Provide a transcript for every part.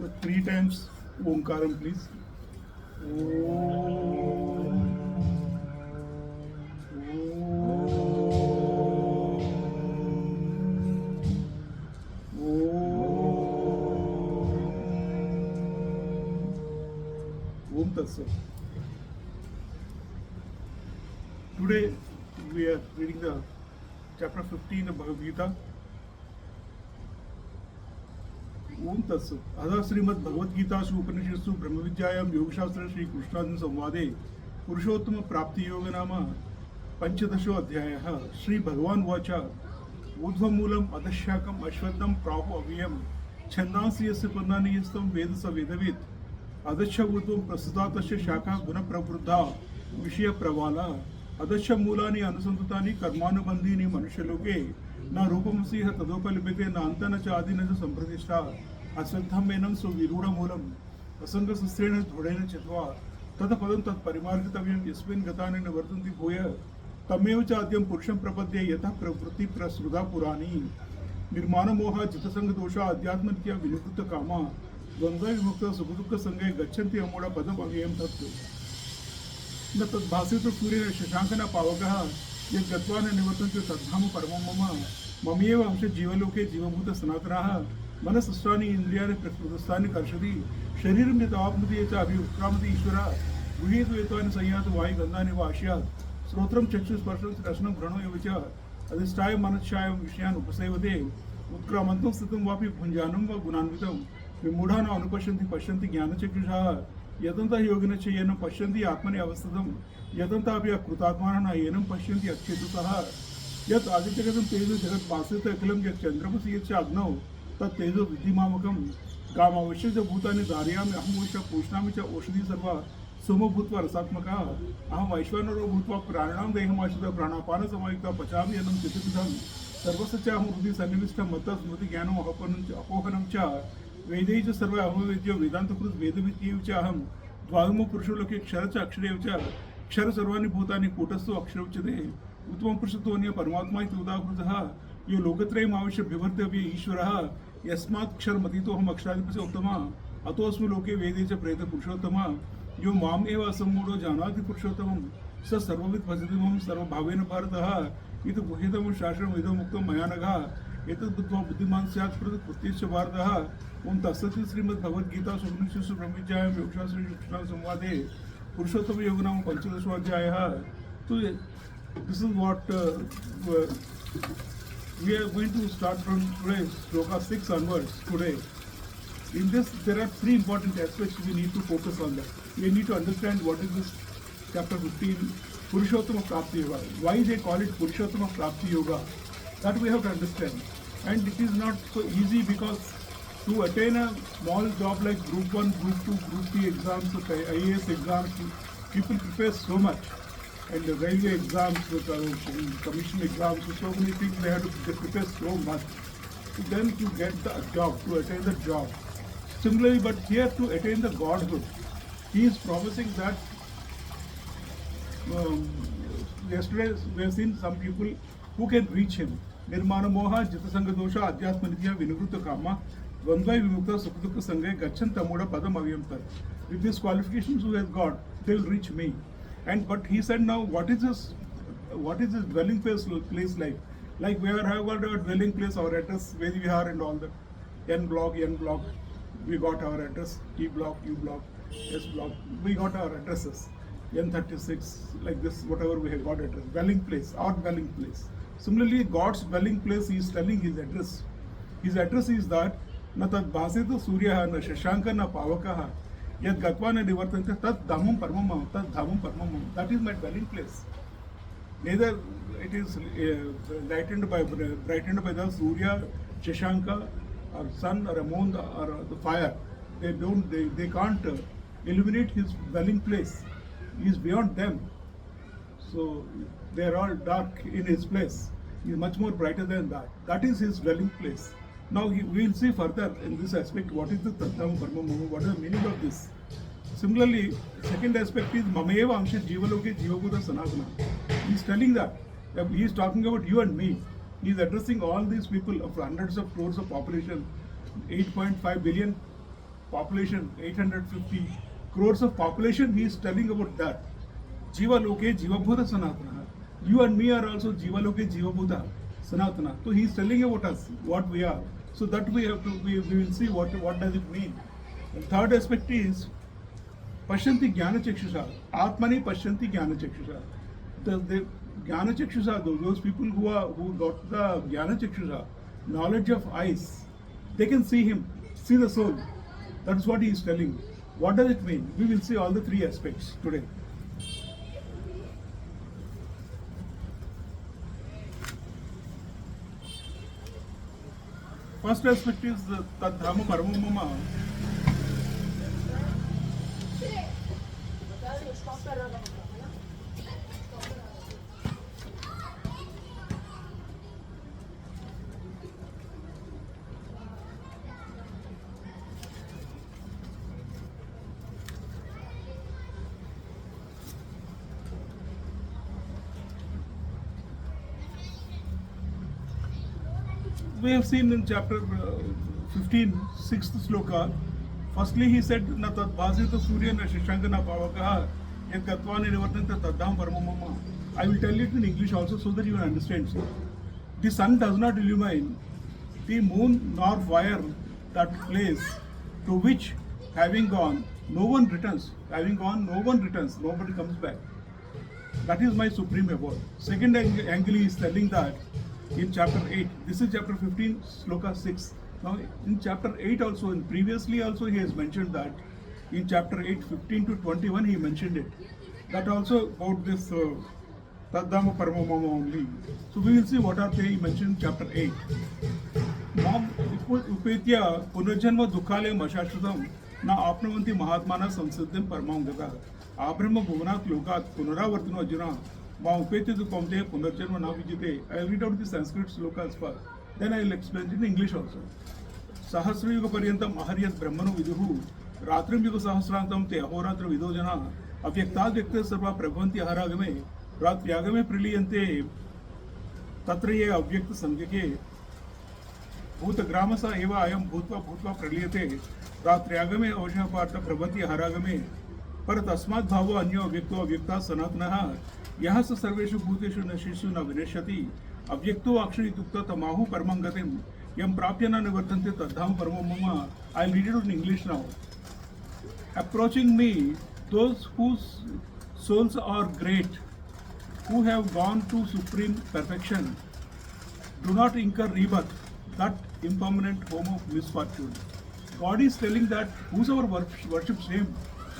So 3 times Omkaram, please. Om. Om Tatsat. Today we are reading the chapter 15 of Bhagavad Gita. ओम तत्सत अथ श्रीमद् भगवद गीतासु उपनिषत्सु ब्रह्म विद्यायां योगशास्त्र श्री कृष्णार्जुन संवादे पुरुषोत्तम प्राप्ति योग नाम पंचदशो अध्यायः श्री भगवान वाच ऊर्ध्वमूलम् अधशाकम् अश्वत्थं प्राहु अव्ययम् छन्दांसि यस्य पर्णानि यस्तं वेद स वेदवित् अधश्च ऊर्ध्वं प्रसृता तस्य शाखा गुणप्रवृद्धा विषयप्रवाला अधश्च मूलानि अनुसंततानि कर्मानुबन्धीनि मनुष्यलोके न रूपमसि ह तदोपलिप्यते न अन्त न च आदि न च सम्प्रतिष्ठा अश्वत्थम् एनं सुविरूढमूलम् असङ्गशस्त्रेण दृढेन चित्वा तत्पदं तत्परिमार्गितव्यं यस्मिन् गतानि न वर्तन्ति भूय तमेव च आद्यं पुरुषं प्रपद्ये यतः प्रवृत्ति प्रसृता पुराणी निर्माणमोह जितसङ्गदोषा अध्यात्मनित्या विनिवृत्तकामा द्वन्द्वविमुक्त सुखदुःखसङ्गे गच्छन्ति अमूढ पदम् अव्ययं तत् न तद्भासितो सूर्येण शशाङ्कना पावकः यद्गत्वा न निवर्तन्ते तद्धाम परमं मम ममेव अंश जीवलोके जीवभूत सनातनः मनसृष्टानि इन्द्रियाणि प्रकृतस्थानि कर्षति शरीरं यदाप्नुति च अभिक्रामति ईश्वरः गृहीतु एतानि संयातु वायुगन्धानि वा आश्यात् श्रोत्रं चक्षुस्पर्शं रसनं घ्रणो एव च अधिष्ठाय मनश्चाय विषयान् उपसेवते उत्क्रामन्तं स्थितं वापि भुञ्जानं वा गुणान्वितं विमूढा न अनुपश्यन्ति पश्यन्ति ज्ञानचक्षुषः यतन्तः योगिनः च येन पश्यन्ति आत्मनि अवस्थितं यतन्तः अपि अकृतात्मानः न येनं पश्यन्ति अचेतसः यत् आदित्यगतं तेजो जगत् भासते अखिलं यत् चन्द्रमसि यच्च अग्नौ तत् तेजो विद्धिमामकं कामावश्यच भूतानि धारयामि अहं वैश्व पूष्णामि च औषधि सर्वा सोमो भूत्वा रसात्मकः अहं वैश्वानरो भूत्वा प्राणिनां देहमाश्रितः प्राणापानसमायुक्तः पचामि अन्नं चित्तविधं सर्वस्य च अहं हृदि सन्निविष्टं मत्तः स्मृतिज्ञानम् अपोहनं च वेदै च सर्वे अहमवेद्यो वेदान्तकृत् वेदविद्यैव च अहं द्वाविमो पुरुषो लोके क्षर च अक्षरेव च क्षर सर्वाणि भूतानि कूटस्थो अक्षरोच्यते उत्तमं पुरुषत्वन्य परमात्मा इति उदाहृतः यो लोकत्रयम् आवश्य बिभर्त्यव्य ईश्वरः यस्मात् क्षरमतीतोऽहम् अक्षराधिपस्य उत्तमः अतोऽस्मि लोके वेदे च प्रेत पुरुषोत्तमः यो माम् एव असम्मूढो जानाति पुरुषोत्तमं स सर्वविद् भजति मां सर्वभावेन भारतः इति गुह्यतमं शास्त्रम् इदमुक्तं मया नघः एतद् बुद्ध्वा बुद्धिमान् स्यात् कृत्यश्च भारतः ओम तत्सत् श्रीमद्भगवद्गीता उपनिषत्सु ब्रह्मविद्यायां योगशास्त्रे कृष्ण संवादे पुरुषोत्तम योग नाम पंचदशोऽध्यायः. So this is what we are going to start from today, sloka 6 onwards today. In this, there are 3 important aspects we need to focus on that. We need to understand what is this chapter 15, Purushottama Prapti Yoga. Why they call it Purushottama Prapti Yoga? That we have to understand. And it is not so easy because to attain a small job like Group 1, Group 2, Group 3 exams, IAS exams, people prepare so much. And the railway exams, commission exams, so many things they have to prepare so much. So then to get the job, to attain the job. Similarly, but here to attain the godhood, he is promising that yesterday we have seen some people who can reach him. Nirmana moha, jitasanga dosha, adhyatma nitya, vinivruta kama, dvandva vimukta sukhdukha sanghe, gachan tamuda padam avyam tar. With these qualifications who has got, they will reach me. And but he said now, what is this dwelling place like? Like we have got our dwelling place, our address, where we are and all that. N block, we got our address, T block, U block, S block, we got our addresses. N36, like this, whatever we have got address, dwelling place, our dwelling place. Similarly, God's dwelling place, he is telling his address. His address is that, na tad bhasetu suryaha, na shashanka, na pavakaha, yad gatva na nivartante, tad dhamam paramam, tad dhamam paramam. That is my dwelling place. Neither it is brightened by the Surya, Shashanka, or sun, or a moon, or the fire. They can't illuminate his dwelling place. He is beyond them. So they are all dark in his place. He is much more brighter than that. That is his dwelling place. Now we will see further in this aspect what is the Tattvam Parma Mama, what is the meaning of this. Similarly, second aspect is Mameva Amsha Jivaloke Jivabhuta Sanatana. He is telling that. He is talking about you and me. He is addressing all these people of hundreds of crores of population, 8.5 billion population, 850 crores of population, he is telling about that. Jiva Loke Jiva Bhuta Sanatana. You and me are also Jiva Loke Jiva Bhuta Sanatana. So he is telling about us, what we are. So that we have to, we will see what does it mean. And third aspect is Pashyanti Jnana Chakshusha. Atmani Pashyanti Jnana Chakshusha. The Jnana Chakshusha, those people who got the Jnana Chakshusha, knowledge of eyes, they can see him, see the soul. That is what he is telling. What does it mean? We will see all the three aspects today. First aspect is the Tadhama Paramamama. We have seen in chapter 15, 6th sloka. Firstly, he said, "Na tad bhasita surya na shashanka na pavakaha yad gatva nirvartanta tadham paramamama." I will tell it in English also so that you will understand. The sun does not illumine the moon nor fire that place to which, having gone, no one returns. Having gone, no one returns. Nobody comes back. That is my supreme abode. Second angle is telling that in chapter 8. This is chapter 15, sloka 6. Now in chapter 8 also, and previously also he has mentioned that. In chapter 8, 15 to 21 he mentioned it. That also about this Tadhama Paramamama only. So we will see what are they mentioned in chapter 8. Mom Upetya Punarjanma Dukhale Mashashudam Na Apnavanti Mahatmana Samsiddhim Paramam Gata Abrahma Bhuvanat Lokat Punaravartino Arjuna Ma Upetya Dukamte Punarjanma Na Vijite. I will read out the Sanskrit slokas first. Then I will explain it in English also. Sahasra Yuga Paryantam Aharyat Brahmanu Viduhu Ratrim Yuga Sahasrantam Te Ahoratra Vidojana Avyakta Vyakta Sarva Prabhavanti Aharagame Ratyagame Priliyante Tatra Ye Avyakta Sangyake भूतग्रामसा एव अयम भूत्वा भूत्वा प्रलीयते रात्र्यागमे अवशपार्थ प्रभंति हरागमे पर तस्मात् भावो अन्यो अव्यक्तो अव्यक्ता सनातनः यः स सर्वेषु भूतेषु नश्येषु न विनश्यति अव्यक्तो अक्षरितुक्तो तमाहु परमं गतिं यं प्राप्य न निवर्तन्ते तद्धाम परमं मम. I will read it in English now. Approaching me, those whose souls are great, who have gone to supreme perfection, do not incur rebirth, that impermanent home of misfortune. God is telling that whosoever worships him,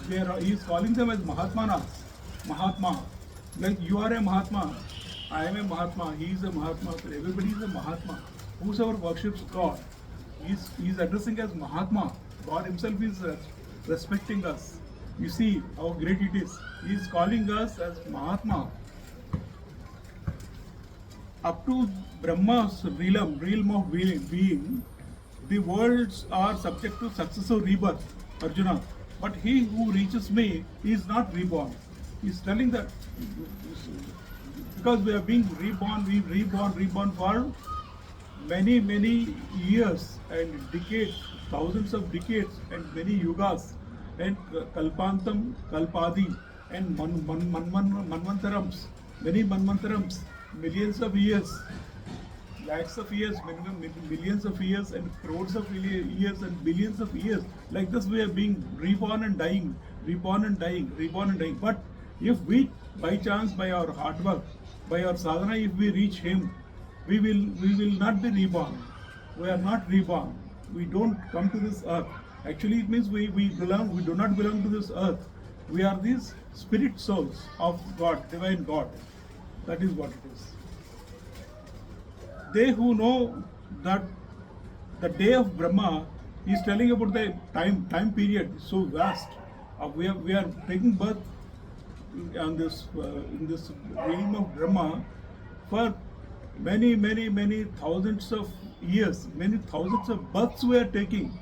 he is calling them as Mahatmanas. Mahatma. Like you are a Mahatma, I am a Mahatma, he is a Mahatma, everybody is a Mahatma. Whosoever worships God, he is addressing as Mahatma. God himself is respecting us. You see how great it is. He is calling us as Mahatma. Up to Brahma's realm of being, the worlds are subject to successive rebirth, Arjuna. But he who reaches me is not reborn. He is telling that because we are being reborn for many years and decades, thousands of decades and many yugas and kalpantam, kalpadi and manvantarams, many manvantarams, millions of years, lakhs of years, millions of years and crores of years and billions of years. Like this we are being reborn and dying. But if we, by chance, by our hard work, by our sadhana, if we reach him, we will not be reborn. We are not reborn. We don't come to this earth. Actually it means we do not belong to this earth. We are these spirit souls of God, divine God. That is what it is. They who know that the day of Brahma is telling about the time period so vast. We are taking birth on this in this realm of Brahma for many thousands of years, many thousands of births we are taking.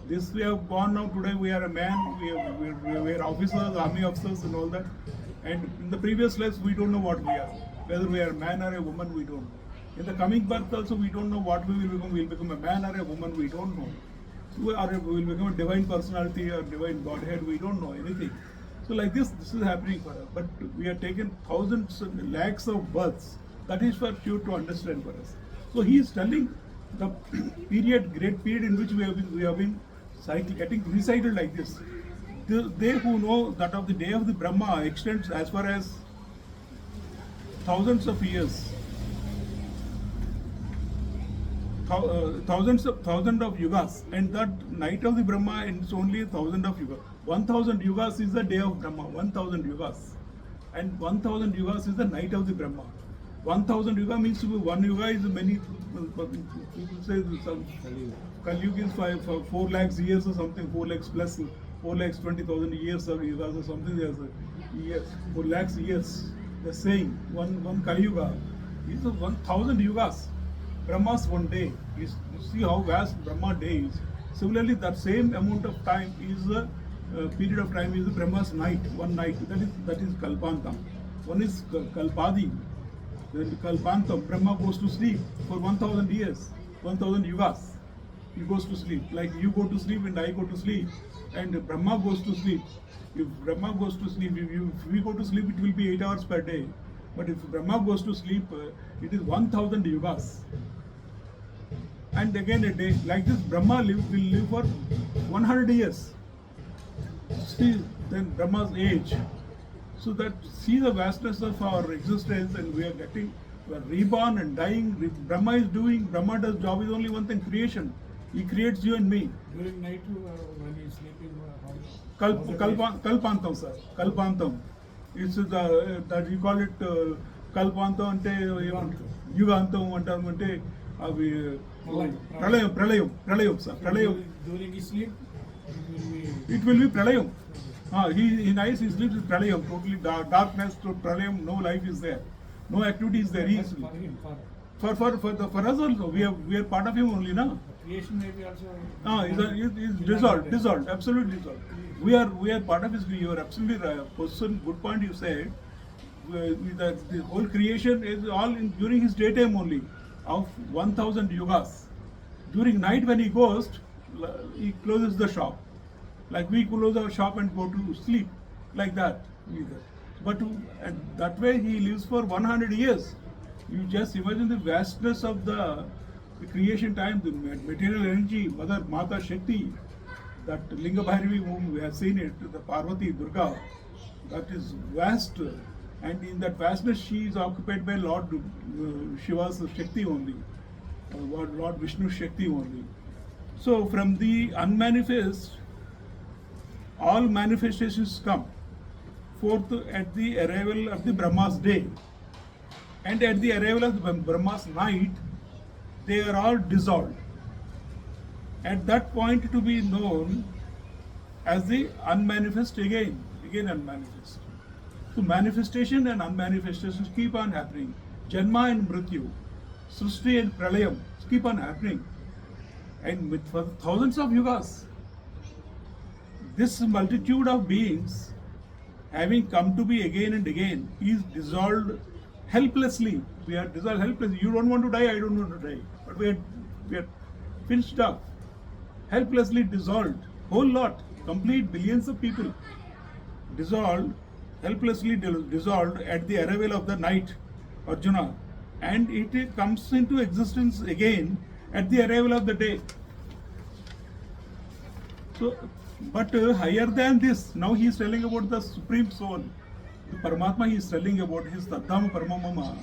This we have gone now today. We are a man. We are officers, army officers, and all that. And in the previous lives, we don't know what we are. Whether we are a man or a woman, we don't know. In the coming birth also, we don't know what we will become. We will become a man or a woman, we don't know. we will become a divine personality or divine Godhead. We don't know anything. So like this is happening for us. But we have taken thousands and lakhs of births. That is for sure to understand for us. So he is telling the great period in which we have been getting recycled like this. They who know that of the day of the Brahma extends as far as thousands of years. Thousands of yugas, and that night of the Brahma is only 1,000 of yugas. 1,000 yugas is the day of Brahma, 1,000 yugas, and 1,000 yugas is the night of the Brahma. 1,000 yuga means one yuga is many. People say some Kali Yuga is 4 lakhs years or something, 4 lakhs plus 4 lakhs 20,000 years or yugas or something. There's yes, 4 lakhs years. They're saying one Kali Yuga is 1,000 yugas. Brahma's one day. You see how vast Brahma day is. Similarly, that same amount of time is the period of time is the Brahma's night. One night. That is Kalpantam. One is Kalpadi. Then Kalpantam. Brahma goes to sleep for 1,000 years, 1,000 yugas. He goes to sleep. Like you go to sleep and I go to sleep, and Brahma goes to sleep. If Brahma goes to sleep, if we go to sleep, it will be 8 hours per day. But if Brahma goes to sleep, it is 1,000 yugas. And again a day like this, Brahma will live for 100 years. See then Brahma's age. So that see the vastness of our existence, and we are reborn and dying. Brahma does job is only one thing: creation. He creates you and me. During night, when he is sleeping, Kalpantam, sir. Kalpantam. It's that you call it Kalpantam ante Yugantam ante avi Pralayam, sir. Pralayam. During his sleep, It will be Pralayam. He nice, he sleeps with Pralayam, totally darkness to Pralayam, no life is there. No activity is there. He is for him, for us also. We are part of him only, na? creation may be also. Is dissolved, absolutely dissolved. We are part of his. You are absolutely right. Good point you said. The whole creation is all during his daytime only, of 1,000 yugas. During night when he goes, he closes the shop. Like we close our shop and go to sleep, like that. But that way he lives for 100 years. You just imagine the vastness of the creation time, the material energy, Mother Mata Shakti, that Linga Bhairavi whom we have seen it, the Parvati Durga, that is vast. And in that vastness she is occupied by Lord Shiva's Shakti only, Lord Vishnu's Shakti only. So from the unmanifest, all manifestations come forth at the arrival of the Brahma's day, and at the arrival of the Brahma's night, they are all dissolved. At that point to be known as the unmanifest again unmanifest. So manifestation and unmanifestations keep on happening. Janma and Mrityu, Srishti and Pralayam keep on happening. And for thousands of yugas, this multitude of beings, having come to be again and again, is dissolved helplessly. We are dissolved helplessly. You don't want to die, I don't want to die. But we are finished up, helplessly dissolved. Whole lot, complete billions of people dissolved, helplessly dissolved at the arrival of the night, Arjuna. And it comes into existence again at the arrival of the day. So, but higher than this, now he is telling about the Supreme Soul. The Paramatma he is telling about his Tattva Paramamama.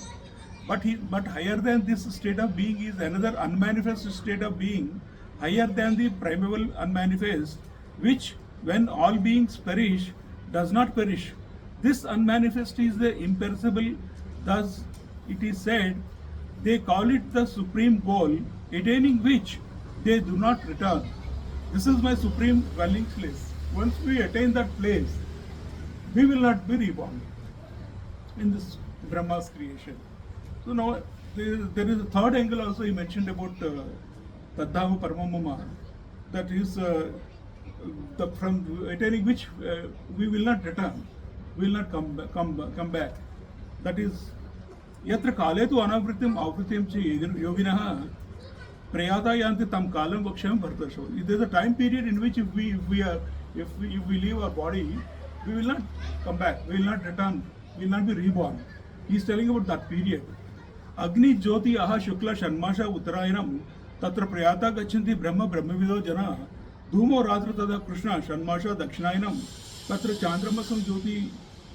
But higher than this state of being is another unmanifest state of being, higher than the primeval unmanifest, which when all beings perish, does not perish. This unmanifest is the imperishable. Thus it is said, they call it the supreme goal, attaining which they do not return. This is my supreme dwelling place. Once we attain that place, we will not be reborn in this Brahma's creation. So now there is a third angle also he mentioned about Tattva Paramamama, that is from attaining which we will not return, we will not come back. That is, yatra kale tu anavritim avritim cha yoginah Prayata yanti tam kalam vaksham bhartasho. There is a time period in which if we leave our body, we will not come back, we will not return, we will not be reborn. He is telling about that period. Agni Jyoti aha shukla shanmasha uttarayanam tatra prayata gachanti brahma brahmavido jana dhumo ratra tada krishna shanmasha dakshinayanam tatra chandramasam jyoti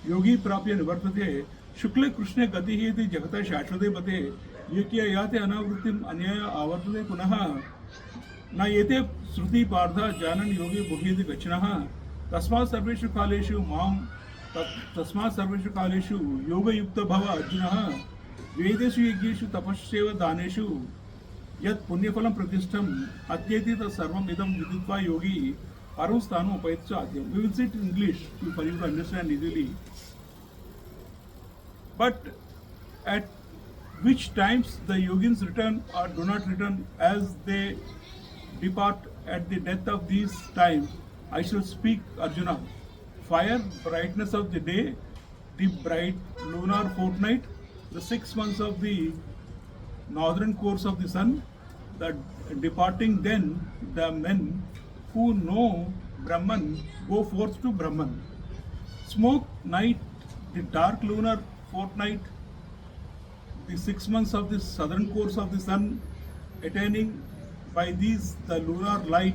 yogi prapya nivartate shukle krishne gati hi iti jagata shashvate bate yekya yate anavrittim anyaya avartate punaha na yete श्रुति पार्था जानन योगी बुद्धि गच्छनः तस्मात् सर्वेषु कालेषु माम तस्मात् सर्वेषु कालेषु योगयुक्त भव अर्जुनः वेदेषु यज्ञेषु तपस्यैव दानेषु यत् पुण्यफलं प्रतिष्ठम् अत्येति तत्सर्वम् इदं विदित्वा योगी परं स्थानम् उपैति च आद्यम्. We will say it in English for you to understand easily. But at which times the yogins return or do not return as they depart at the death of these times, I shall speak, Arjuna. Fire, brightness of the day, the bright lunar fortnight, the 6 months of the northern course of the sun, the departing then, the men who know Brahman go forth to Brahman. Smoke, night, the dark lunar fortnight, the 6 months of the southern course of the sun, attaining by these the lunar light,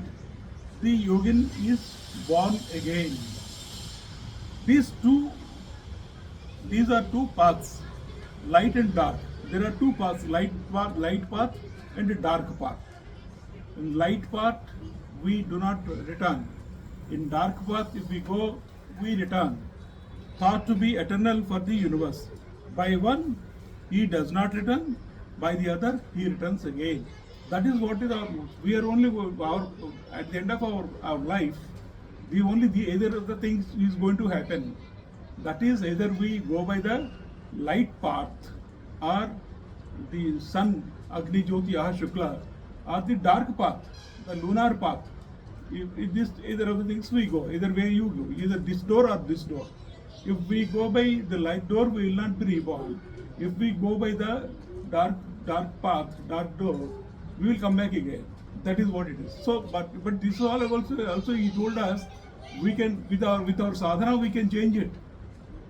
the yogin is born again. These are two paths, light and dark. There are two paths, light path and a dark path. In light path, we do not return. In dark path, if we go, we return. Thought to be eternal for the universe. By one, he does not return. By the other, he returns again. That is what is we are only at the end of our life, either of the things is going to happen. That is, either we go by the light path or the sun, Agni Jyoti Aha Shukla, or the dark path, the lunar path. If this either of the things we go, either way you go, either this door or this door. If we go by the light door, we will not be reborn. If we go by the dark path, dark door, we will come back again. That is what it is. So, but this is all also he told us we can with our sadhana we can change it.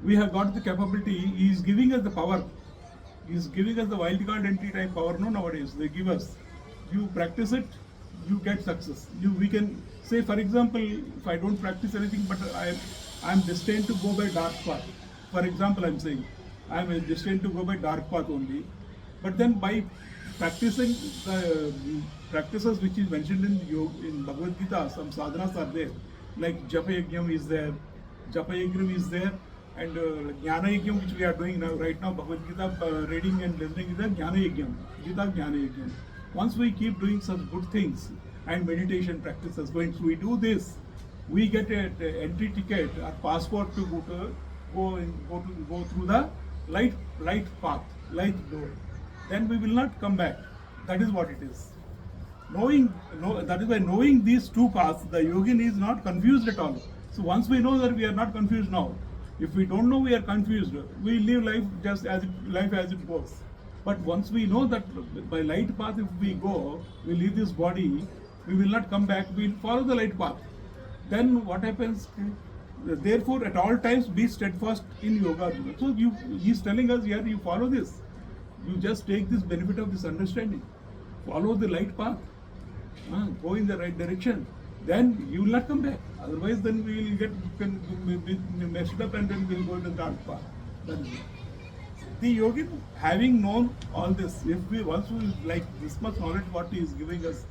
We have got the capability. He is giving us the power. He is giving us the wildcard entry type power. No, nowadays they give us. You practice it, you get success. We can say, for example, if I don't practice anything, but I am destined to go by dark path. For example, I am saying I am destined to go by dark path only. But then by practicing the practices which is mentioned in Bhagavad Gita, some sadhanas are there, like Japa Yajnam is there, and Jnana Yajnam which we are doing now, right now, Bhagavad Gita reading and listening is a Jnana Yajnam, Gita Jnana Yajnam. Once we keep doing such good things and meditation practices, when we do this, we get an entry ticket or passport to go through the light path, light door. Then we will not come back. That is what it is. That is why knowing these two paths, the yogin is not confused at all. So once we know that we are not confused now, if we don't know we are confused, we live life just as it goes. But once we know that by light path, if we go, we leave this body, we will not come back. We will follow the light path. Then what happens? Therefore, at all times, be steadfast in yoga. So he is telling us here, you follow this. You just take this benefit of this understanding. Follow the light path. Go in the right direction. Then you will not come back. Otherwise, then we will get messed up and then we will go in the dark path. The yogin, having known all this, once we like this much knowledge what he is giving us,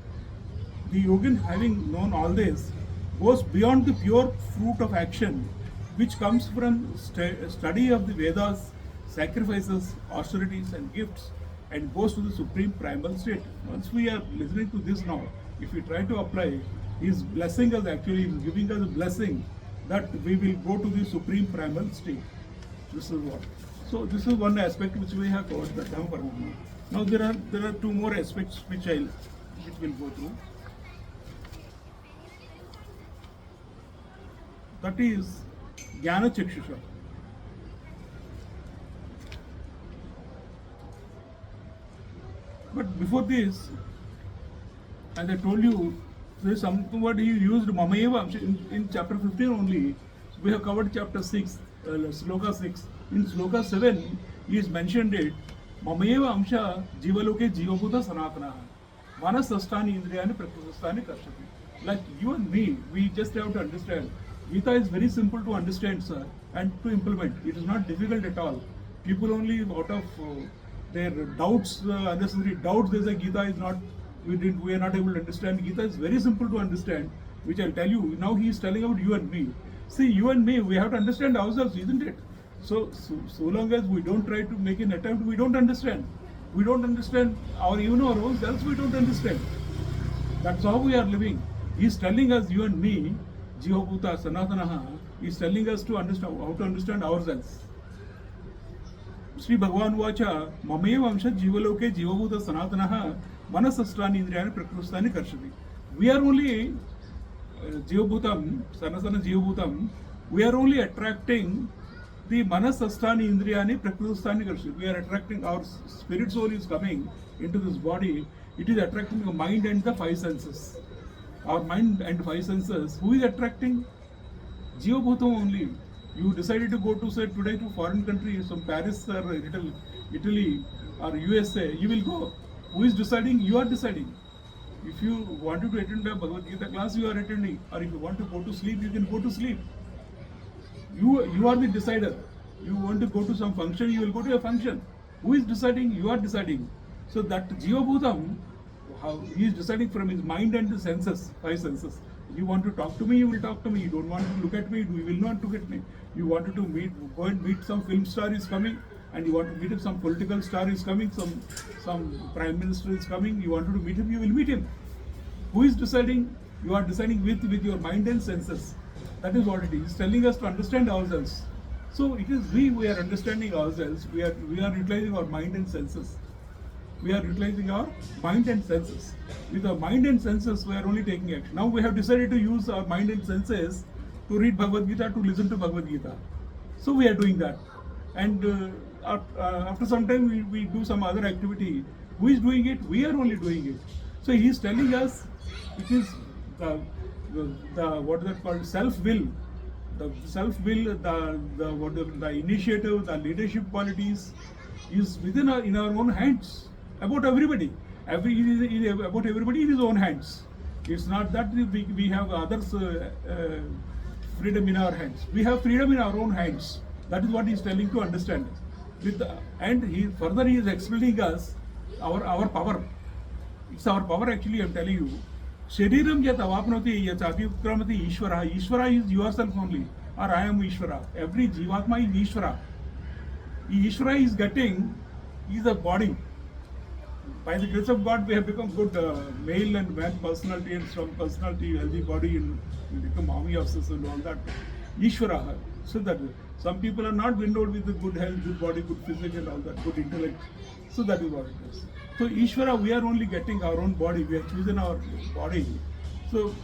the yogin having known all this goes beyond the pure fruit of action, which comes from study of the Vedas, sacrifices, austerities and gifts, and goes to the supreme primal state. Once we are listening to this now, if we try to apply, he is blessing us, actually he is giving us a blessing that we will go to the supreme primal state. This is what. So this is one aspect which we have covered, the Dhamma Paramatma. Now there are two more aspects which we'll go through. That is Jnana Chakshusha. But before this, As I told you, there's some word he used Mamayeva in chapter 15 only. We have covered chapter 6, sloka 6. In sloka 7, he is mentioned it. Mamayeva amsha jivaloke jivabhuta sanatana. Manasastani indriyani prakrasastani karshati. Like you and me, we just have to understand. Gita is very simple to understand, sir, and to implement. It is not difficult at all. People only out of their doubts, unnecessary doubts, they say Gita is not, we are not able to understand. Gita is very simple to understand, which I'll tell you. Now he is telling about you and me. See, you and me, we have to understand ourselves, isn't it? So long as we don't try to make an attempt, we don't understand. We don't understand even our own selves, we don't understand. That's how we are living. He is telling us, you and me, Jivabhuta Sanatanaha, he is telling us to understand how to understand ourselves. Sri Bhagavan Vacha, Mamev Amsha Jivaloke Jivabhuta Sanatanaha, Manasasthani Indriyani Prakrustani Karshati. We are only Jivabhutam, Sanasana Jivabhutam, we are only attracting the Manasasthani Indriyani Prakrustani Karshati. We are attracting, our spirit soul is coming into this body, it is attracting the mind and the five senses. Our mind and five senses, who is attracting? Jivabhutam only. You decided to go to, say, today to foreign country, some Paris or Italy or USA, you will go. Who is deciding? You are deciding. If you wanted to attend a Bhagavad Gita class, you are attending. Or if you want to go to sleep, you can go to sleep. You are the decider. You want to go to some function, you will go to a function. Who is deciding? You are deciding. So that Jivabhutam, how he is deciding from his mind and the senses, five senses. You want to talk to me, you will talk to me. You don't want to look at me, you will not look at me. You wanted to go and meet some film star is coming, and you want to meet him, some political star is coming, some prime minister is coming, you wanted to meet him, you will meet him. Who is deciding? You are deciding with your mind and senses. That is what it is. Telling us to understand ourselves. So it is we are understanding ourselves. We are utilizing our mind and senses. We are utilizing our mind and senses. With our mind and senses, we are only taking action. Now we have decided to use our mind and senses to read Bhagavad Gita, to listen to Bhagavad Gita. So we are doing that. And after some time, we do some other activity. Who is doing it? We are only doing it. So he is telling us it is the what is that called? Self-will. The self-will, the initiative, the leadership qualities is within in our own hands. About everybody. About everybody in his own hands. It's not that we have others' freedom in our hands. We have freedom in our own hands. That is what he is telling to understand. And he is explaining us our power. It's our power actually, I'm telling you. Shariram yat avapnoti yat abhikramati Ishvara. Ishvara is yourself only. Or I am Ishvara. Every Jivatma is Ishvara. Ishvara is getting, is a body. By the grace of God, we have become good male and man personality and strong personality, healthy body, and we become army officers and all that. Ishvara. So that some people are not endowed with the good health, good body, good physique and all that, good intellect. So that is what it is. So Ishvara, we are only getting our own body, we have chosen our body. So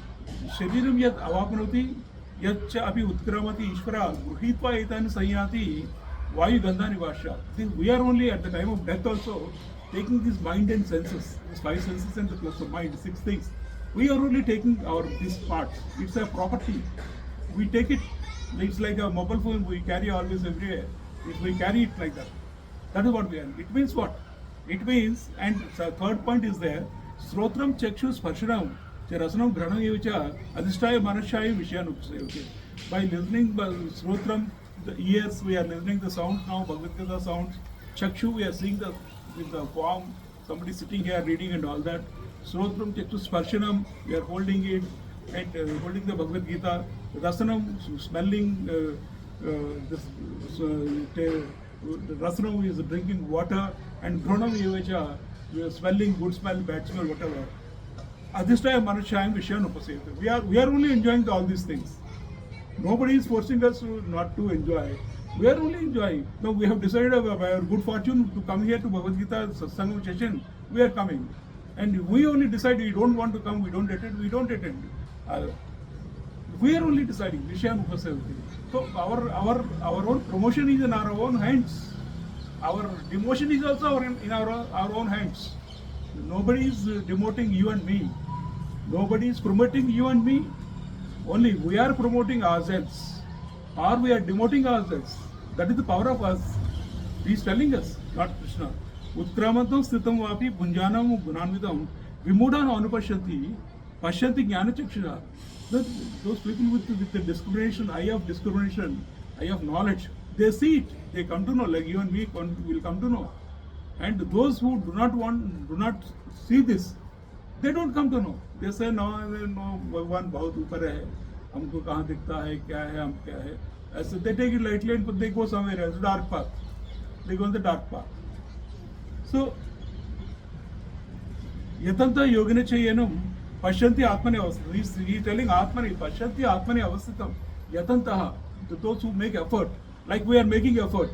Shariram yat avapnoti yat cha abhi utkramati Ishvara gruhitva etani sanyati vayu gandhani vasya. We are only at the time of death also taking this mind and senses, these five senses and the plus of mind, six things. We are only taking this part. It's a property. We take it. It's like a mobile phone we carry always everywhere. We carry it like that. That is what we are. It means what? It means, and the third point is there, Srotram Chakshu Sparshanam Rasanam Granam Evacha Adhishtaya Manashaya Vishayanupasaya. Okay. By listening Srotram, the ears, we are listening the sound now, Bhagavad Gita sounds. Chakshu, we are seeing the form, somebody sitting here reading and all that. Srotram Chakshu Sparshanam, we are holding it and holding the Bhagavad Gita. Rasanam, smelling Rasanam is drinking water, and Gronam Evacha, we are smelling good smell, bad smell, whatever. Adhishtaya Manashayam Vishayanupasayate. We are only enjoying all these things. Nobody is forcing us not to enjoy. We are only enjoying. Now we have decided by our good fortune to come here to Bhagavad Gita Satsangam session. We are coming. And we only decide we don't want to come, we don't attend. We are only deciding. Vishayanupasayate. So our own promotion is in our own hands. Our demotion is also in our own hands. Nobody is demoting you and me. Nobody is promoting you and me. Only we are promoting ourselves, or we are demoting ourselves. That is the power of us. He is telling us, Lord Krishna. Utkramantam sthitam vapi bhunjanam gunanvidam vimudan anupashyanti pashyanti jnanachakshuha. Those people with the discrimination, eye of discrimination, eye of knowledge, they see it. They come to know, like you and me will come to know. And those who do not see this, they don't come to know. They say no, भगवान बहुत ऊपर है, हमको कहाँ दिखता है, क्या है, हम क्या है. ऐसे they take it lightly and they go somewhere else, dark path. They go on the dark path. So यतन्त योगिने चयनम पश्यन्ति आत्मनि अवस्थितम. He is telling आत्मनि पश्यन्ति आत्मनि अवस्थितम. यतन्तः, those who make effort, like we are making effort.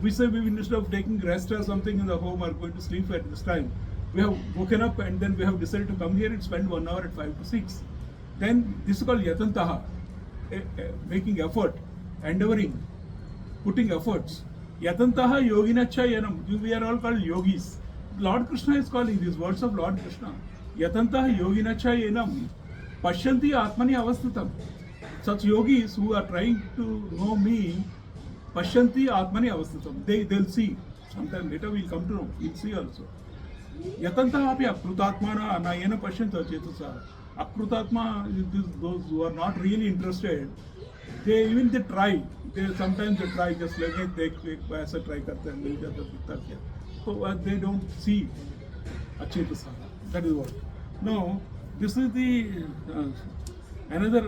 We say we, instead of taking rest or something in the home, are going to sleep at this time. We have woken up and then we have decided to come here and spend 1 hour at 5 to 6. Then this is called yatantaha, making effort, endeavoring, putting efforts. Yatantaha yoginacha yanam. We are all called yogis. Lord Krishna is calling these words of Lord Krishna. Yatantaha yoginacha yanam pashyanti atmani avasthitam. Such yogis who are trying to know me, pashyanti atmani avasthitam. They'll see. Sometime later we'll come to know. We'll see also. Yatantah api akrutatmana anayena pashyanta chetusa. Akrutatma, those who are not really interested, they try. Sometimes they try, just like they ऐसा try करते हैं, मिल जाता दिखता क्या. So they don't see अचेतसा. That is what. Now this is the another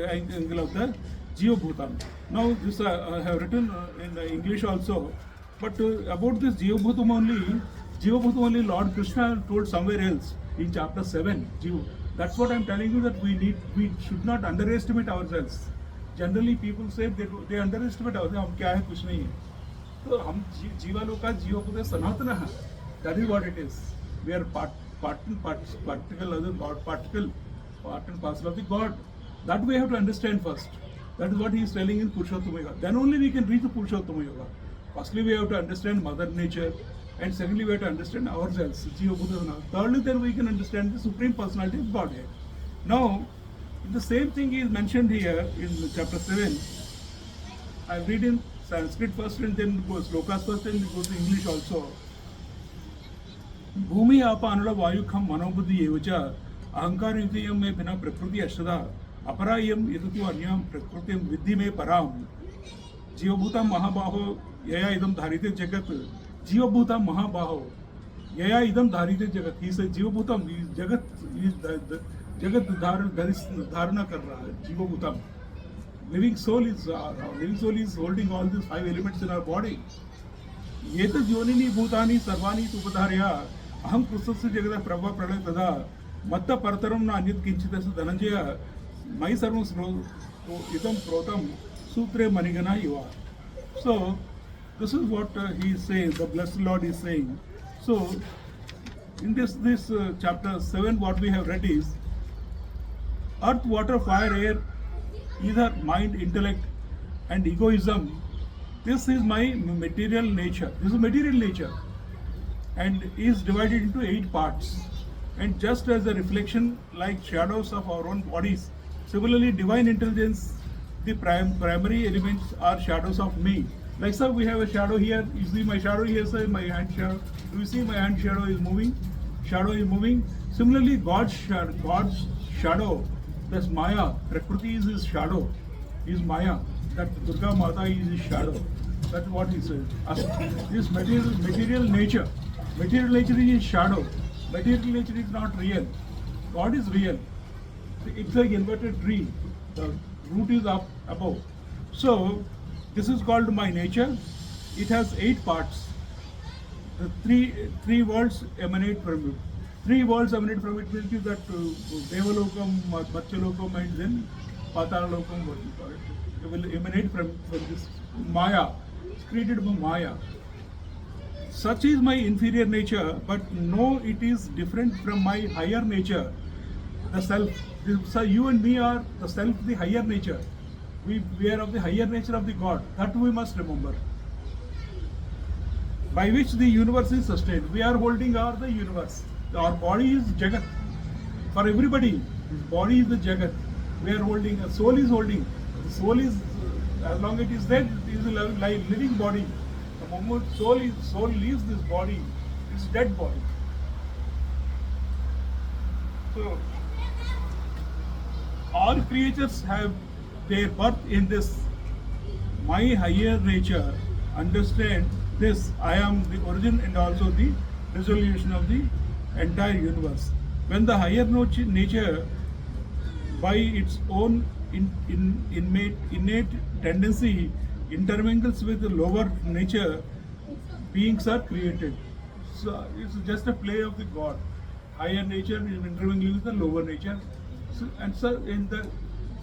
angle of the Jivabhutam. Now this I have written in English also, but about this Jivabhutam only Lord Krishna told somewhere else in chapter 7. That's what I'm telling you, that we should not underestimate ourselves. Generally people say they underestimate ourselves. हम क्या है, कुछ नहीं है. तो हम जीवा लोग का जीवभूत सनातन है. That is what it is. We are particle, other God, particle, part and parcel of the God. That we have to understand first. That is what he is telling in Purushottama Yoga. Then only we can reach the Purushottama Yoga. Firstly, we have to understand Mother Nature, and secondly, we have to understand ourselves. Thirdly, then we can understand the Supreme Personality of Godhead. Now, the same thing is mentioned here in chapter 7. I read in Sanskrit first and then go slokas first and go to English also. भूमि आप अनुला वायु खम मनोबुद्धि एवचा अहंकार युतियम में बिना प्रकृति अष्टदा अपरायम यदुतु अन्यम प्रकृतिम विद्धि में पराम जीवभूता महाबाहो यया इदम धारिते जगत जीवभूता महाबाहो यया इदम धारिते जगत. ही से जीवभूतम जगत धारणा कर रहा है. जीवभूतम, living soul is holding all these 5 elements in our body. ये तो योनिनी भूतानि सर्वाणि उपधार्य अहम कृष्णस्य जगत प्रभा प्रलय तदा मत्त परतरम न अन्यत् किंचित् धनंजय मयि सर्वं इदं प्रोतं सूत्रे मणिगणा युवा. So this is what he is saying, the blessed Lord is saying. So in this chapter 7, what we have read is earth, water, fire, air, either mind, intellect and egoism. This is my material nature. This is material nature and is divided into 8 parts. And just as a reflection like shadows of our own bodies, similarly divine intelligence, the primary elements are shadows of me. Like so we have a shadow here. You see my shadow here, sir, my hand shadow. Do you see my hand shadow is moving? Shadow is moving. Similarly God's shadow, that's Maya. Prakriti is his shadow, is Maya. That Durga Mata is his shadow. That's what he says. This material nature is shadow. Material nature is not real. God is real. It's like inverted tree. The root is up above. So this is called my nature. It has 8 parts. The three worlds emanate from it. 3 worlds emanate from it means that Devalokam, Matchalokam, and then Patalokam, what you call it. It will emanate from this Maya. It's created by Maya. Such is my inferior nature, but no, it is different from my higher nature, the self. So you and me are the self, the higher nature. We are of the higher nature of the God. That we must remember. By which the universe is sustained. We are holding the universe. Our body is Jagat. For everybody, this body is the jagat. We are holding, a soul is holding. The soul is, as long as it is there, it is a living body. The moment soul leaves this body, it's dead body. So, all creatures have their birth in this. My higher nature understand this. I am the origin and also the resolution of the entire universe. When the higher nature, by its own innate tendency, intermingles with the lower nature, beings are created. So it's just a play of the God. Higher nature is intermingling with the lower nature. So, and so in the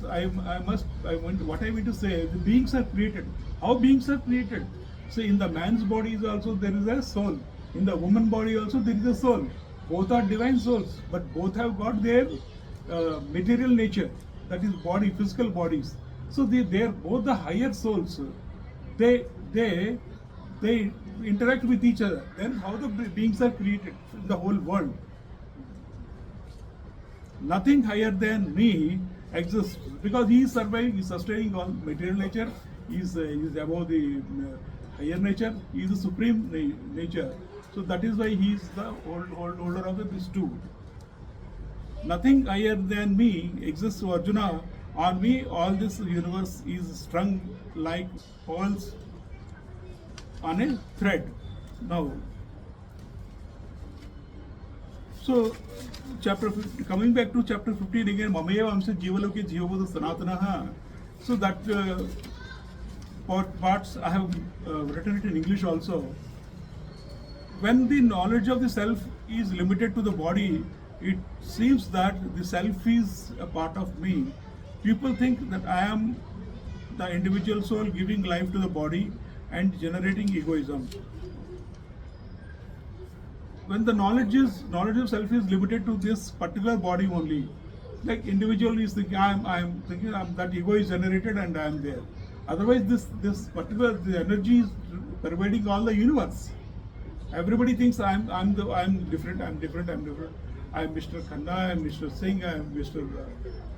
what I mean to say, the beings are created. How beings are created? So in the man's body is also there is a soul. In the woman body also there is a soul. Both are divine souls, but both have got their material nature, that is body, physical bodies. So they are both the higher souls. They interact with each other. Then how the beings are created in the whole world? Nothing higher than me exists, because he is surviving, he is sustaining all material nature. He is above the higher nature. He is the supreme nature. So that is why he is the holder of these two. Nothing higher than me exists, Arjuna. On me, all this universe is strung like pearls on a thread. Now, so coming back to chapter 15 again, Mamaya Vamsa Jivaloke Jivabodha Sanatanaha. So that parts I have written it in English also. When the knowledge of the self is limited to the body, it seems that the self is a part of me. People think that I am the individual soul giving life to the body and generating egoism. When the knowledge of self is limited to this particular body only, like individual is thinking I am thinking that ego is generated and I am there. Otherwise, this particular the energy is pervading all the universe. Everybody thinks I'm different. I'm Mr. Khanna, I'm Mr. Singh, I'm Mr.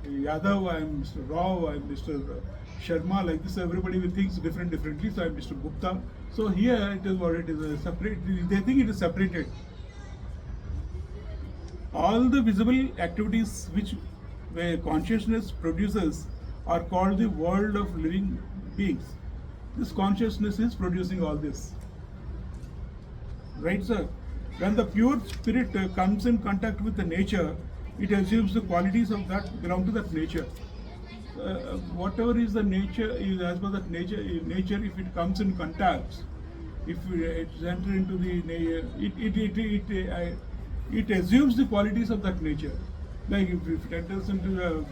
Yadav, I'm Mr. Rao, I'm Mr. Sharma. Like this, everybody thinks differently. So I'm Mr. Gupta. So here it is what it is. Separate. They think it is separated. All the visible activities which consciousness produces are called the world of living beings. This consciousness is producing all this. Right, sir? When the pure spirit comes in contact with the nature, it assumes the qualities of that belong to that nature. Whatever is the nature, is as per that nature, if it comes in contact, if it enters into the it assumes the qualities of that nature. Like if it enters into a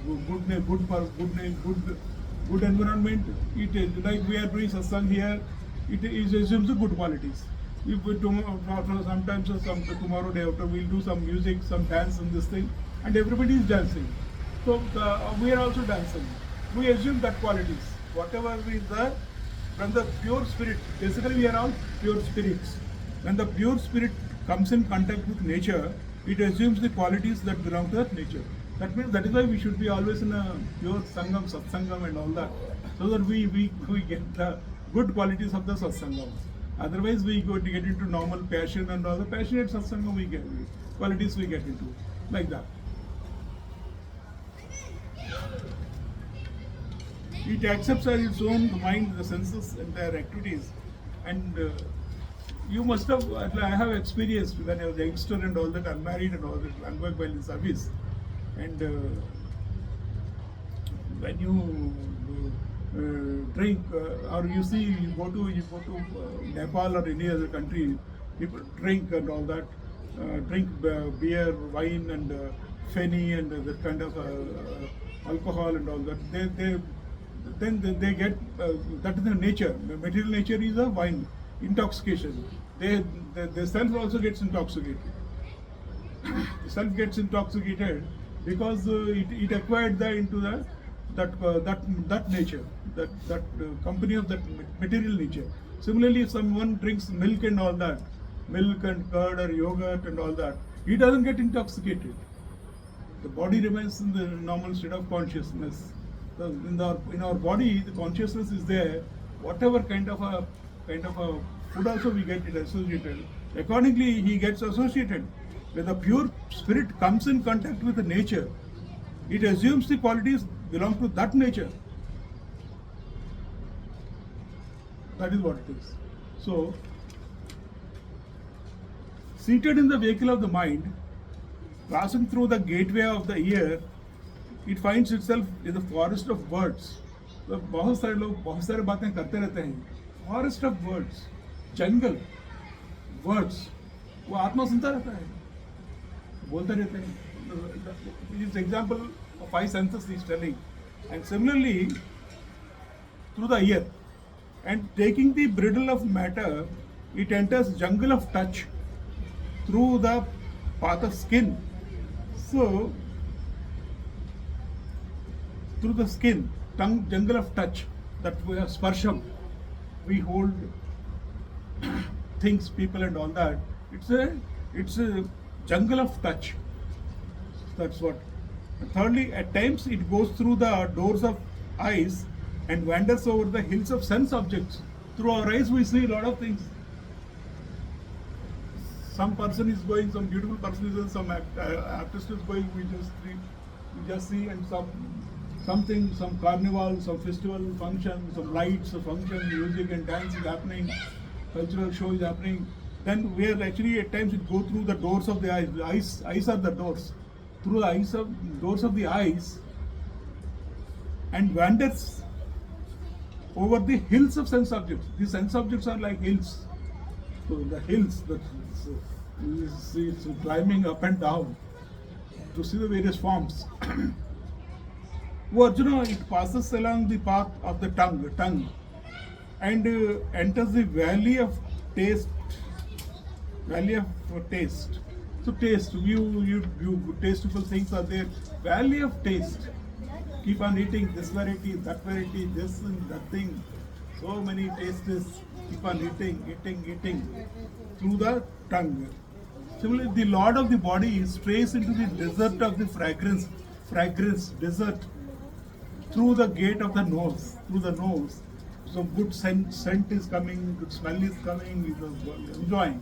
good environment, it is like we are doing satsang here. It assumes the good qualities. If we sometimes or tomorrow day after we'll do some music, some dance in this thing, and everybody is dancing. So we are also dancing. We assume that qualities. Whatever is there, when the pure spirit, basically we are all pure spirits. When the pure spirit comes in contact with nature, it assumes the qualities that belong to that nature. That means that is why we should be always in a pure sangam, satsangam and all that, so that we get the good qualities of the satsangam. Otherwise we go to get into normal passion and all the passionate satsangam we get, qualities we get into, like that. It accepts as its own the mind, the senses and their activities. And you must have, I have experienced when I was a youngster and all that, unmarried and all that, unworked while in service. And when you drink or you see, you go to Nepal or any other country, people drink and all that, drink beer, wine and feni and that kind of alcohol and all that. They get that is the nature. The material nature is a wine, intoxication. The self also gets intoxicated. The self gets intoxicated because it acquired that nature, that company of that material nature. Similarly, if someone drinks milk and all that, milk and curd or yogurt and all that, he doesn't get intoxicated. The body remains in the normal state of consciousness. In our body, the consciousness is there. Whatever kind of a food also we get it associated. Accordingly, he gets associated. When the pure spirit comes in contact with the nature, it assumes the qualities belong to that nature. That is what it is. So, seated in the vehicle of the mind, passing through the gateway of the ear, it finds itself in the forest of words. तो बहुत सारे लोग बहुत सारे बातें करते रहते हैं. Forest of words, jungle, words. वो आत्मा सुनता रहता है, बोलते रहते हैं. This example of 5 senses he is telling. And similarly, through the ear, and taking the bridle of matter, it enters jungle of touch through the path of skin. So, through the skin, tongue, jungle of touch, that we are sparsham, we hold things, people and all that. It's a jungle of touch. That's what. Thirdly, at times it goes through the doors of eyes and wanders over the hills of sense objects. Through our eyes we see a lot of things. Some person is going, some beautiful person is going, some artist is going, we just see, and something, some carnival, some festival function, some lights, a function, music and dance is happening, cultural show is happening. Then we are actually at times it go through the doors of the eyes. The eyes are the doors. Through the doors of the eyes and wanders over the hills of sense objects. The sense objects are like hills. So the hills that it's climbing up and down to see the various forms. Arjuna, it passes along the path of the tongue, and enters the valley of taste. So taste, you tasteful things are there. Valley of taste. Keep on eating this variety, that variety, this and that thing. So many tastes. Keep on eating through the tongue. Similarly, the Lord of the body strays into the desert of the fragrance desert through the gate of the nose. Through the nose, so good scent is coming, good smell is coming. He's enjoying.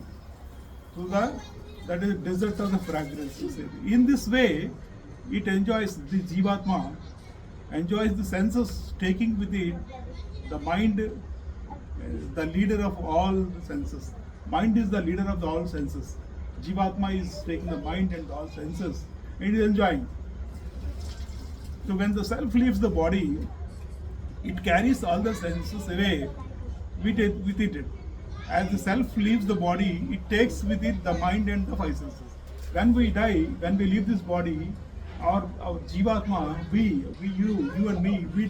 That is desert of the fragrance. In this way, it enjoys, the Jivatma enjoys the senses, taking with it the mind, the leader of all the senses. Mind is the leader of all senses. Jivatma is taking the mind and all senses and is enjoying. So when the self leaves the body, it carries all the senses away with it. As the self leaves the body, it takes with it the mind and the 5 senses. When we die, when we leave this body, our Jivatma, you and me, we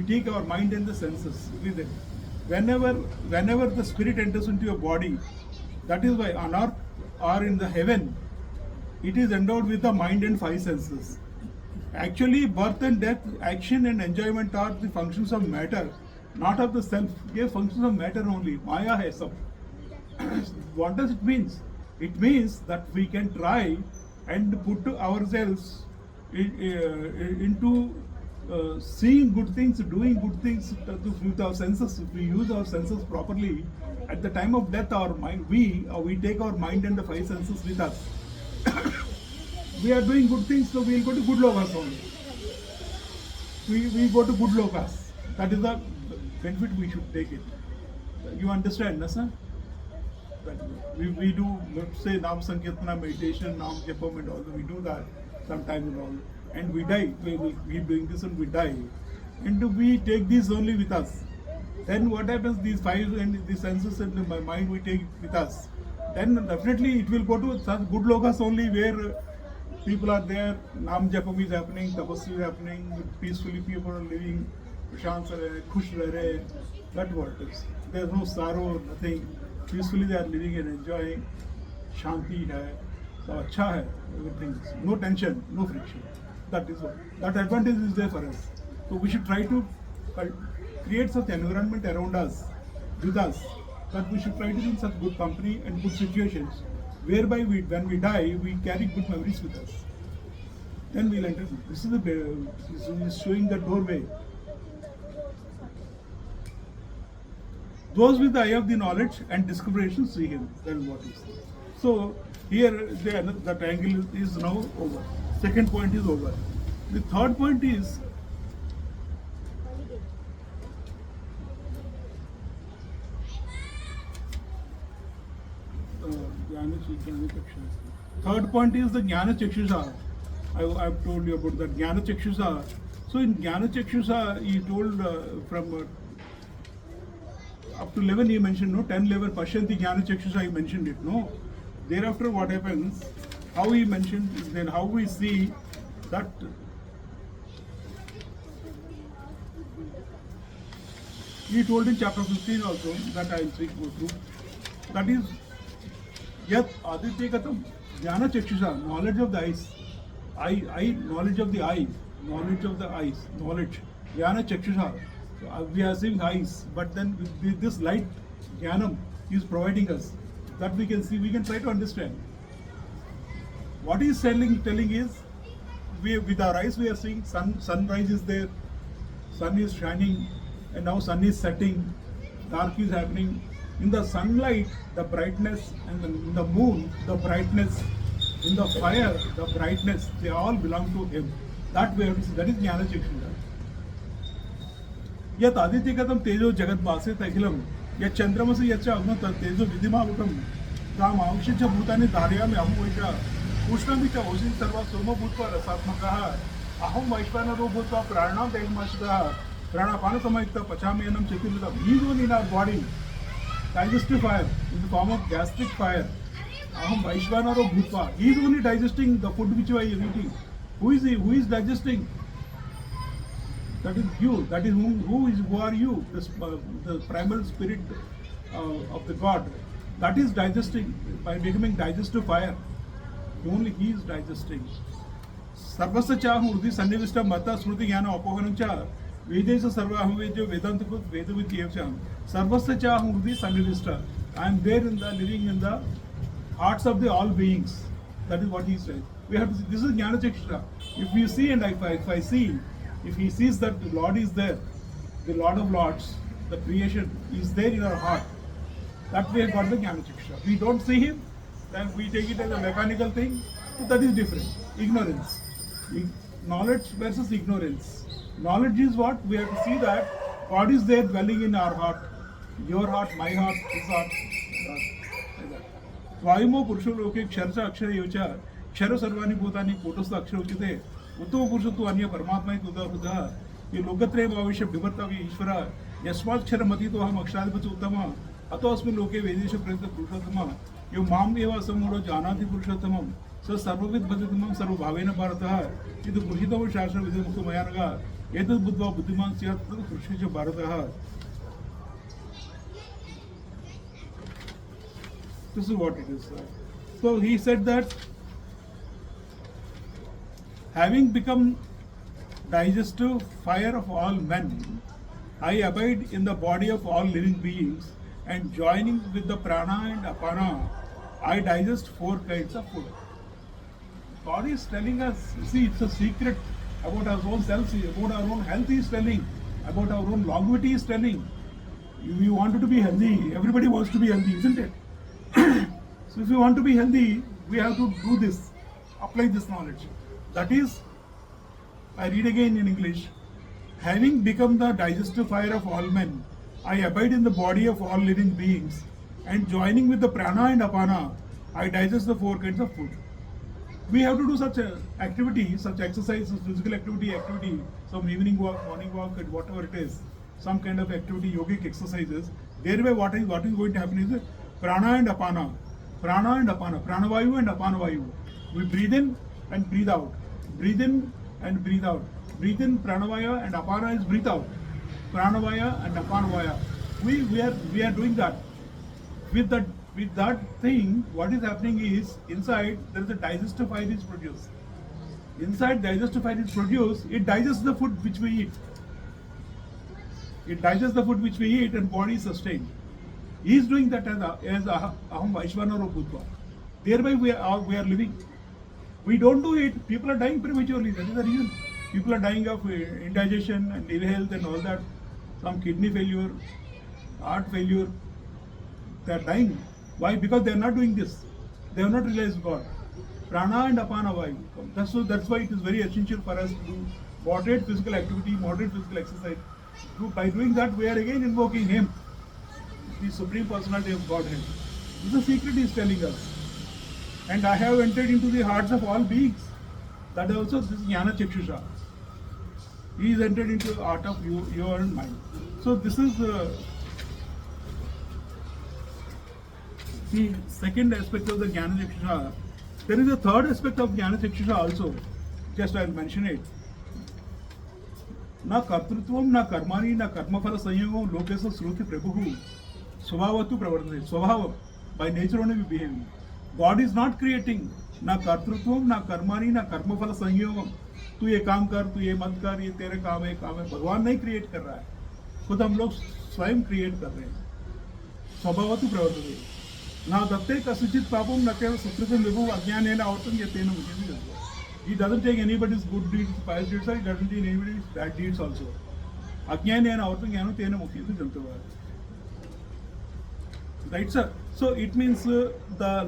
take our mind and the senses with it. Whenever the spirit enters into your body, that is why on earth or in the heaven, it is endowed with the mind and 5 senses. Actually, birth and death, action and enjoyment are the functions of matter, not of the self. They are functions of matter only. Maya hai sab. What does it mean? It means that we can try and put ourselves into seeing good things, doing good things with our senses. If we use our senses properly, at the time of death, our mind, we take our mind and the 5 senses with us. We are doing good things, so we will go to good lokas only. We go to good lokas. That is the benefit we should take it. You understand, na sir? We do, let's say, Nam Sankirtana, meditation, Nam Japam and all, we do that sometimes and all. And we die. We doing this and we die. And we take these only with us. Then what happens? These 5 and the senses and my mind we take with us. Then definitely it will go to such good lokas only where people are there, Nam Japam is happening, Tapasya is happening, peacefully people are living, Prashant rahe, khush rahe. That's what it is. There is no sorrow, nothing. Peacefully they are living and enjoying. Shanti hai, so acha hai, everything. No tension, no friction. That is what. That advantage is there for us. So we should try to create such environment around us, with us, that we should try to be in such good company and good situations, whereby when we die, we carry good memories with us. Then we'll enter. This is is showing the doorway. Those with the eye of the knowledge and discrimination see him. That is what is. So here the triangle is now over. Second point is over. The third point is third point is the Jnana Chakshusha. I've told you about the Jnana Chakshusha. So in Jnana Chakshusha, he told from up to 11 he mentioned, no, 10, 11, Pashyanti Jnana Chakshusha he mentioned it, no. Thereafter what happens, how he mentioned, then how we see that he told in chapter 15 also, that I will go through, that is, yet Aditya Katam Jnana Chakshusha, knowledge of the eyes, knowledge of the eye, knowledge of the eyes, knowledge, Jnana Chakshusha. We are seeing eyes, but then with this light, Jnanam, he is providing us, that we can see, we can try to understand. What he is telling is, with our eyes we are seeing sunrise is there, sun is shining, and now sun is setting, dark is happening. In the sunlight, the brightness, and in the moon, the brightness, in the fire, the brightness, they all belong to him. That way, that is Jnana Chakshusha. यत आदित्यगतम तेजो जगत भासे अखिलम यत चंद्रमसि यच्च अग्नो तेजो विधिमावृतम ताम आवश्यच भूतानि धारयामि अहं वैशा उष्णमि च ओषि सर्व सोम भूत्वा रसात्मकः अहं वैश्वानरो भूत्वा प्राणां दैवमाश्रितः प्राणापान समयुक्त पचामि अन्नं चतुर्विधम्. He is one in our body, digestive fire in the form of gastric fire. Aham Vaishvanaro Bhutva. He is only digesting the food which you are eating. Who is he? Who is digesting? That is you. That is who are you? The primal spirit of the God. That is digesting by becoming digestive fire. Only he is digesting. Sarvasya chahu urdhi sannivishta mata smriti jnana apohanam cha vedesa sarvaham vedyo vedantikut vedavityevcham. Sarvasya chahu urdhi sannivishta. I am there living in the hearts of the all beings. That is what he said. We have to see. This is Jnana Chakshusha. If we see and if I see, if he sees that the Lord is there, the Lord of Lords, the creation is there in our heart, that we have got the Jnana Chakshusha. We don't see him, then we take it as a mechanical thing, so that is different. Ignorance. Knowledge versus ignorance. Knowledge is what? We have to see that God is there dwelling in our heart. Your heart, my heart, his heart. Svayamo Purusho Loke Ksharcha Akshara Yocha Kshara Sarvani Bhutani Kotastha Akshara Uchite Uttama Purushottu Anya Paramatma Tuda Buddha Ye Lokatraya Bhavishya Vivartavya Ishvara Yasmat Kshara Matito Aham Aksharadipati Uttama Ato Asmin Loke Vedesha Prayita Purushottama Yo Mam Eva Samuro Janati Purushottamam Sa Sarvavid Bhajatatam Sarva Bhavena Bharataha Idu Purushitava Shastra Vidamukha Mayanaga Etad Buddha Buddhiman Siyat Purushisha Bharataha. This is what it is. So he said that having become digestive fire of all men, I abide in the body of all living beings, and joining with the prana and apana, I digest 4 kinds of food. God is telling us, see, it's a secret about our own selves, about our own health he is telling, about our own longevity he is telling. We wanted to be healthy, everybody wants to be healthy, isn't it? So if you want to be healthy, we have to do this, apply this knowledge. That is, I read again in English, having become the digestive fire of all men, I abide in the body of all living beings, and joining with the prana and apana, I digest the 4 kinds of food. We have to do such activity, such exercises, physical activity, some evening walk, morning walk, and whatever it is, some kind of activity, yogic exercises. Thereby what is going to happen is prana and apana. Prana and apana. Pranavayu and apanavayu. We breathe in and breathe out. Breathe in and breathe out. Breathe in pranavaya and apana is breathe out. Pranavaya and apanavaya. We are doing that. With that thing, what is happening is inside there is a digestive fire is produced. Inside digestive fire is produced, it digests the food which we eat. It digests the food which we eat and body is sustained. He is doing that as Aham Vaishvanaro Bhutva. Thereby we are living. We don't do it. People are dying prematurely. That is the reason. People are dying of indigestion and ill health and all that. Some kidney failure, heart failure. They are dying. Why? Because they are not doing this. They have not realized God. Prana and Apana Vayu. That's why it is very essential for us to do moderate physical activity, moderate physical exercise. By doing that, we are again invoking Him, the Supreme Personality of Godhead. This is the secret He is telling us. And I have entered into the hearts of all beings. That is also this Jnana Chakshusha. He is entered into the heart of your mind. So this is the second aspect of the Jnana Chakshusha. There is a third aspect of Jnana Chakshusha also. Just I will mention it. Na kartrutvam, na karmani, na karmaphala sanyogam, lokesa sruti prabhu, swabhavatu pravartate. Swabhava, by nature only we behave. God is not creating. Na kartrutvam, na karmani, na karmaphala sanyogam. तू ये काम कर, तू ये मत कर, ये तेरे काम है, भगवान नहीं क्रिएट कर रहा है, खुद हम लोग स्वयं क्रिएट कर रहे हैं. स्वभावतु प्रवर्तते. ना दत्ते कस्यचित् पापं न केवलं सुकृतं विभुः अज्ञानेन आवृतं येन मुच्यते. He doesn't take anybody's good deeds, pious deeds, or he doesn't take anybody's bad deeds also. Ajnanena avartam jnanam tena mukyate jantava. Right, sir? So it means the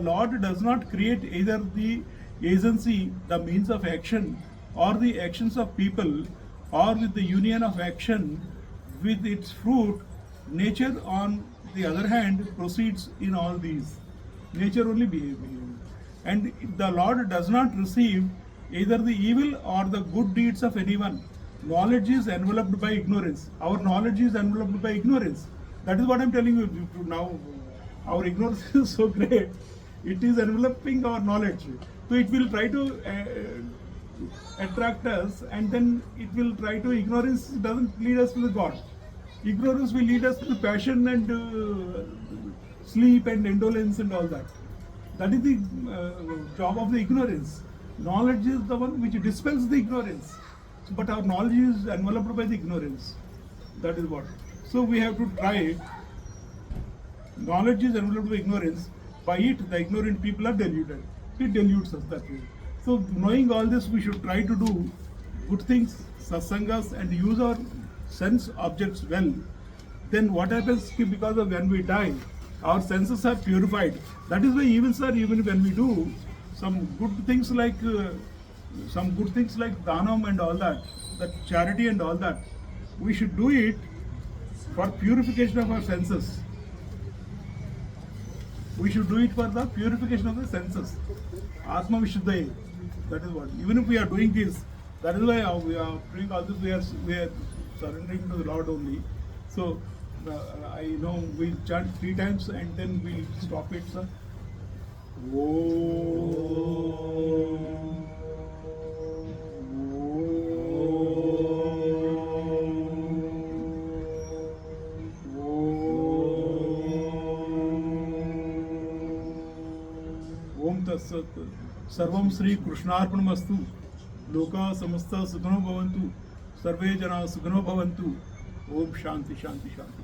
Lord does not create either the agency, the means of action, or the actions of people, or with the union of action with its fruit. Nature, on the other hand, proceeds in all these. Nature only behaves. And the Lord does not receive either the evil or the good deeds of anyone. Knowledge is enveloped by ignorance. Our knowledge is enveloped by ignorance. That is what I am telling you now. Our ignorance is so great. It is enveloping our knowledge. So it will try to attract us, and then it will try to, ignorance doesn't lead us to the God. Ignorance will lead us to passion and sleep and indolence and all that. That is the job of the ignorance. Knowledge is the one which dispels the ignorance. But our knowledge is enveloped by the ignorance. That is what. So we have to try. Knowledge is enveloped by ignorance. By it, the ignorant people are deluded. It deludes us that way. So knowing all this, we should try to do good things, satsangas, and use our sense objects well. Then what happens, because of when we die, our senses are purified. That is why even when we do some good things like dhanam and all that charity and all that, we should do it for purification of our senses. We should do it for the purification of the senses. Atma Vishuddhaya. That is what. Even if we are doing this, that is why we are doing all this. We are surrendering to the Lord only. So I know we chant 3 times and then we stop it, sir. ओम तत्सत्. सर्वं श्री कृष्णार्पणमस्तु. लोका समस्ता सुखिनो भवन्तु. सर्वे जना सुखिनो भवन्तु. ओम शांति शांति शांति.